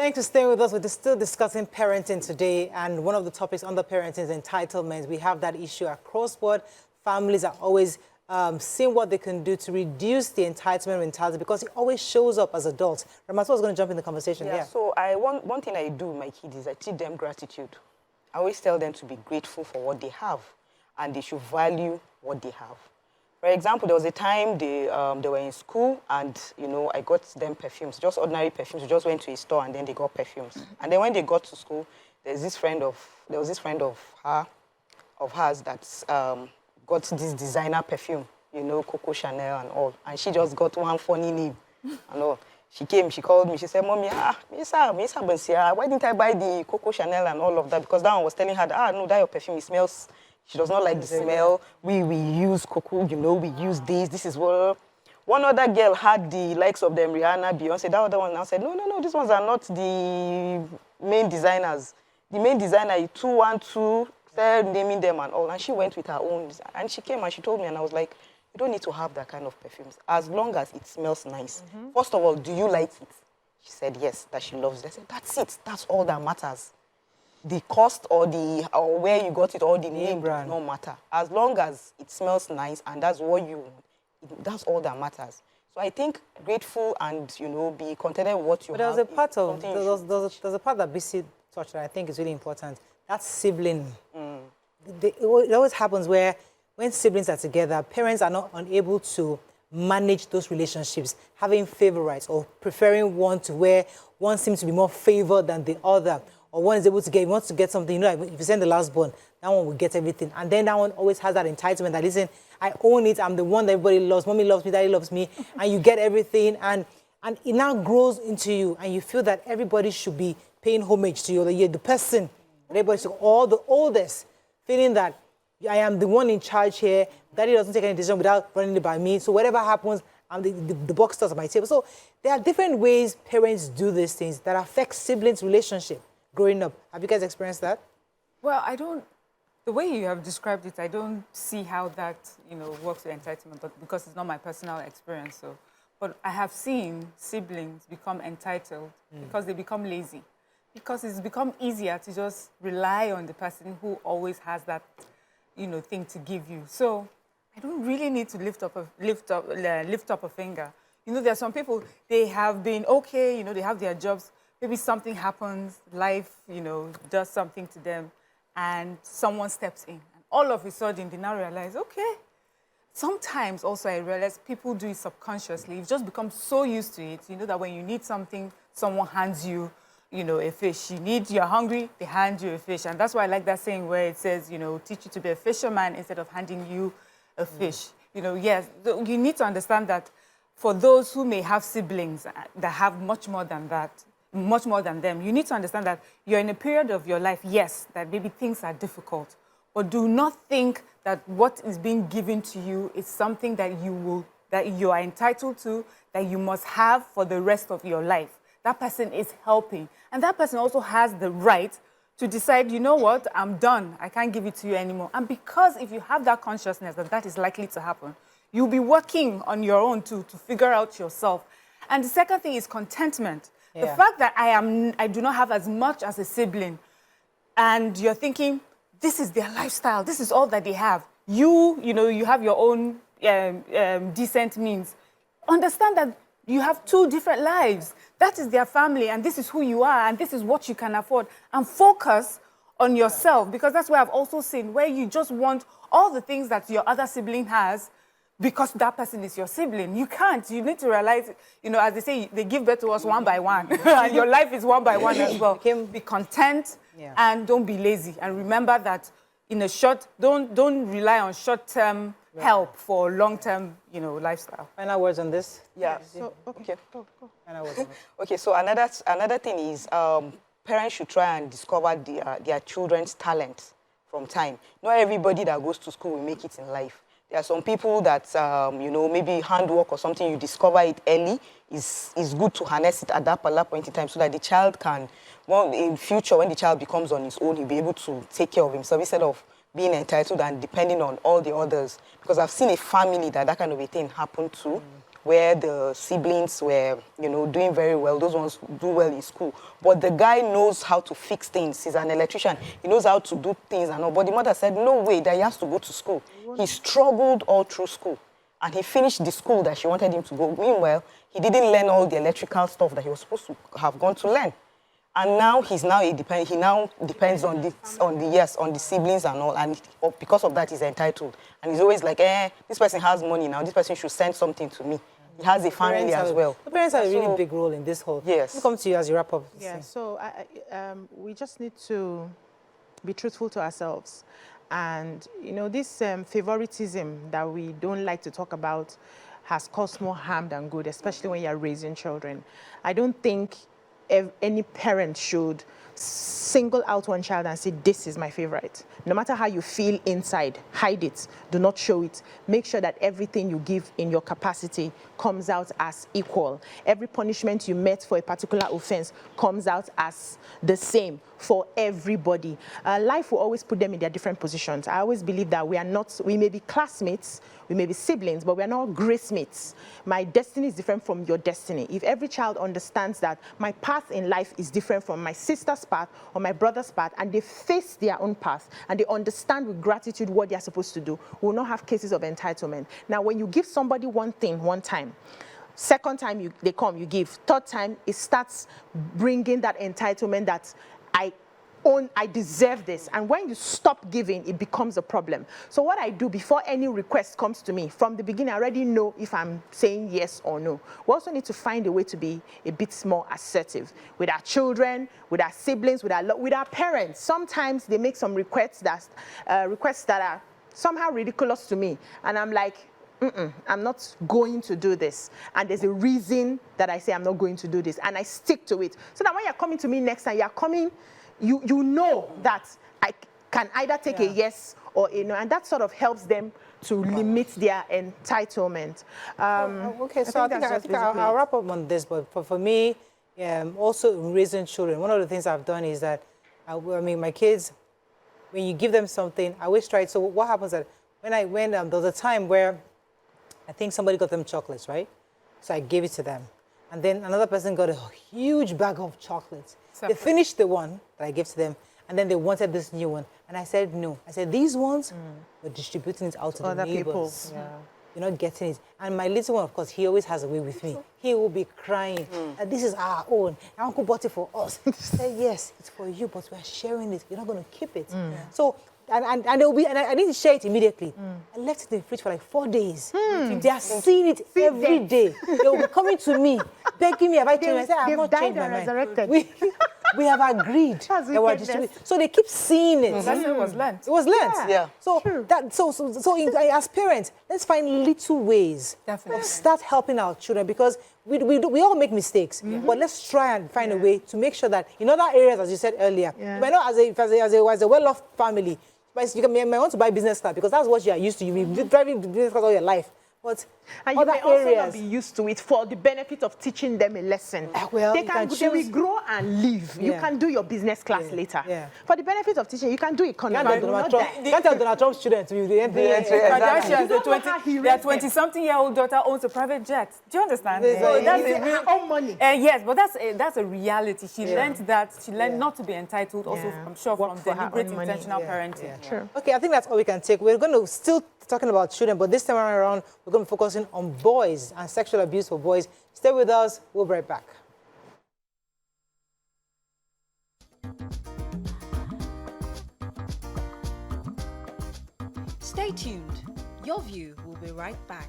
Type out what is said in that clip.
Thanks for staying with us. We're still discussing parenting today, and one of the topics under parenting is entitlement. We have that issue across board. Families are always seeing what they can do to reduce the entitlement mentality because it always shows up as adults. Ramatu was going to jump in the conversation. Yeah. So one thing I do with my kids is I teach them gratitude. I always tell them to be grateful for what they have, and they should value what they have. For example, there was a time they were in school, and I got them perfumes, just ordinary perfumes. We just went to a store and then they got perfumes. And then when they got to school, there was this friend of hers that got this designer perfume, Coco Chanel and all. And she just got one funny name and all. She came, she called me, she said, "Mommy, why didn't I buy the Coco Chanel and all of that?" Because that one was telling her that, no, that your perfume, it smells. She does not like the smell. We use cocoa, we use this. This is what... One other girl had the likes of them, Rihanna, Beyonce. That other one now said, no, these ones are not the main designers. The main designer is 212, started naming them and all. And she went with her own. And she came and she told me, and I was like, you don't need to have that kind of perfumes, as long as it smells nice. First of all, do you like it? She said yes, that she loves it. I said, that's it. That's all that matters. The cost or where you got it or the name does not matter. As long as it smells nice and that's what you want, that's all that matters. So I think grateful and, be contented with what you have. But there's a part that Bisi touched on I think is really important. That's sibling. It always happens where when siblings are together, parents are not unable to manage those relationships, having favorites or preferring one to where one seems to be more favored than the other. Or one is able to get, wants to get something, like if you send the last born, that one will get everything. And then that one always has that entitlement that, listen, I own it, I'm the one that everybody loves, mommy loves me, daddy loves me, and you get everything. And it now grows into you, and you feel that everybody should be paying homage to you, that you're the person, everybody should, all the oldest, feeling that I am the one in charge here, daddy doesn't take any decision without running it by me, so whatever happens, I'm the box starts at my table. So there are different ways parents do these things that affect siblings' relationship. Growing up, have you guys experienced that? Well, the way you have described it, I don't see how that, works with entitlement, but because it's not my personal experience. So, but I have seen siblings become entitled because they become lazy, because it's become easier to just rely on the person who always has that, thing to give you. So I don't really need to lift up a finger. There are some people, they have been okay, they have their jobs. Maybe something happens, life, does something to them, and someone steps in. And all of a sudden, they now realize, okay. Sometimes also I realize people do it subconsciously. You've just become so used to it, that when you need something, someone hands you, a fish. You're hungry, they hand you a fish. And that's why I like that saying where it says, teach you to be a fisherman instead of handing you a fish. Yes, you need to understand that for those who may have siblings that have much more than that, much more than them, you need to understand that you're in a period of your life, yes, that maybe things are difficult, but do not think that what is being given to you is something that you are entitled to, that you must have for the rest of your life. That person is helping, and that person also has the right to decide, you know what, I'm done, I can't give it to you anymore. And because if you have that consciousness that is likely to happen, you'll be working on your own to figure out yourself. And the second thing is contentment. Yeah. The fact that I do not have as much as a sibling, and you're thinking, this is their lifestyle, this is all that they have. You have your own decent means. Understand that you have two different lives. That is their family, and this is who you are, and this is what you can afford. And focus on yourself, because that's where I've also seen where you just want all the things that your other sibling has, because that person is your sibling. You can't. You need to realize, as they say, they give birth to us one by one. And your life is one by one as well. Be content and don't be lazy. And remember that in a don't rely on short-term help for long-term, lifestyle. Final words on this? Yeah. So, okay. Final words on it. Okay, so another thing is parents should try and discover their children's talent from time. Not everybody that goes to school will make it in life. There are some people that, maybe handwork or something, you discover it early, is good to harness it at that point in time so that the child can, in future, when the child becomes on his own, he'll be able to take care of himself instead of being entitled and depending on all the others. Because I've seen a family that kind of a thing happened to, where the siblings were, you know, doing very well. Those ones do well in school. But the guy knows how to fix things. He's an electrician. He knows how to do things and all. But the mother said, no way, that he has to go to school. He struggled all through school. And he finished the school that she wanted him to go. Meanwhile, he didn't learn all the electrical stuff that he was supposed to have gone to learn. And now he now depends on the siblings and all, and because of that he's entitled. And he's always like, this person has money now, this person should send something to me. He has a family as well. The parents have a really big role in this whole. Yes. Let me come to you as you wrap up. Yeah, so we just need to be truthful to ourselves. And, you know, this favoritism that we don't like to talk about has caused more harm than good, especially when you're raising children. I don't think any parent should single out one child and say, this is my favorite. No matter how you feel inside, hide it. Do not show it. Make sure that everything you give in your capacity comes out as equal. Every punishment you met for a particular offense comes out as the same for everybody. Life will always put them in their different positions. I always believe that we may be classmates, we may be siblings, but we are not grace mates. My destiny is different from your destiny. If every child understands that my path in life is different from my sister's path or my brother's path, and they face their own path, and they understand with gratitude what they are supposed to do, we will not have cases of entitlement. Now, when you give somebody one thing one time, second time they come, you give. Third time, it starts bringing that entitlement that I deserve this. And when you stop giving, it becomes a problem. So what I do before any request comes to me, from the beginning, I already know if I'm saying yes or no. We also need to find a way to be a bit more assertive with our children, with our siblings, with our parents. Sometimes they make some requests that are somehow ridiculous to me. And I'm like, I'm not going to do this. And there's a reason that I say I'm not going to do this. And I stick to it. So that when you're coming to me next time, you're coming, you know that I can either take a yes or a no. And that sort of helps them to limit their entitlement. Okay, so I think I'll wrap up on this. But for me, also raising children, one of the things I've done is that, my kids, when you give them something, I always try. So what happens that when there was a time where I think somebody got them chocolates, right? So I gave it to them. And then another person got a huge bag of chocolates. Separate. They finished the one that I gave to them, and then they wanted this new one. And I said, no. I said, these ones, we're distributing it out to the neighbors. Yeah. You're not getting it. And my little one, of course, he always has a way with me. He will be crying. This is our own. Our uncle bought it for us. I said, yes, it's for you, but we're sharing it. You're not going to keep it. So, and they'll be, and I didn't share it immediately. I left it in the fridge for like 4 days. They are seeing it every day. They'll be coming to me, begging me, have I changed? I said, I've not changed my mind. We have agreed that we're distributing. So they keep seeing it. That's it was learned. It was learned. Yeah. So as parents, let's find little ways of start helping our children, because we all make mistakes. But let's try and find a way to make sure that in other areas, as you said earlier, you might not as a well-off family, but you might want to buy business class because that's what you are used to. You've been driving business class all your life. But and you may also not be used to it for the benefit of teaching them a lesson. They will grow and leave. You can do your business class later. For the benefit of teaching, you can do economics. You can't tell Donald Trump's students to be the their 20-something-year-old daughter owns a private jet. Do you understand? So that's her own money. Yes, but that's a reality. She learned that. She learned not to be entitled. Also, I'm sure from deliberate, intentional parenting. True. Okay, I think that's all we can take. We're going to still talking about children, but this time around, we're going to be focusing on boys and sexual abuse for boys. Stay with us. We'll be right back. Stay tuned. Your View will be right back.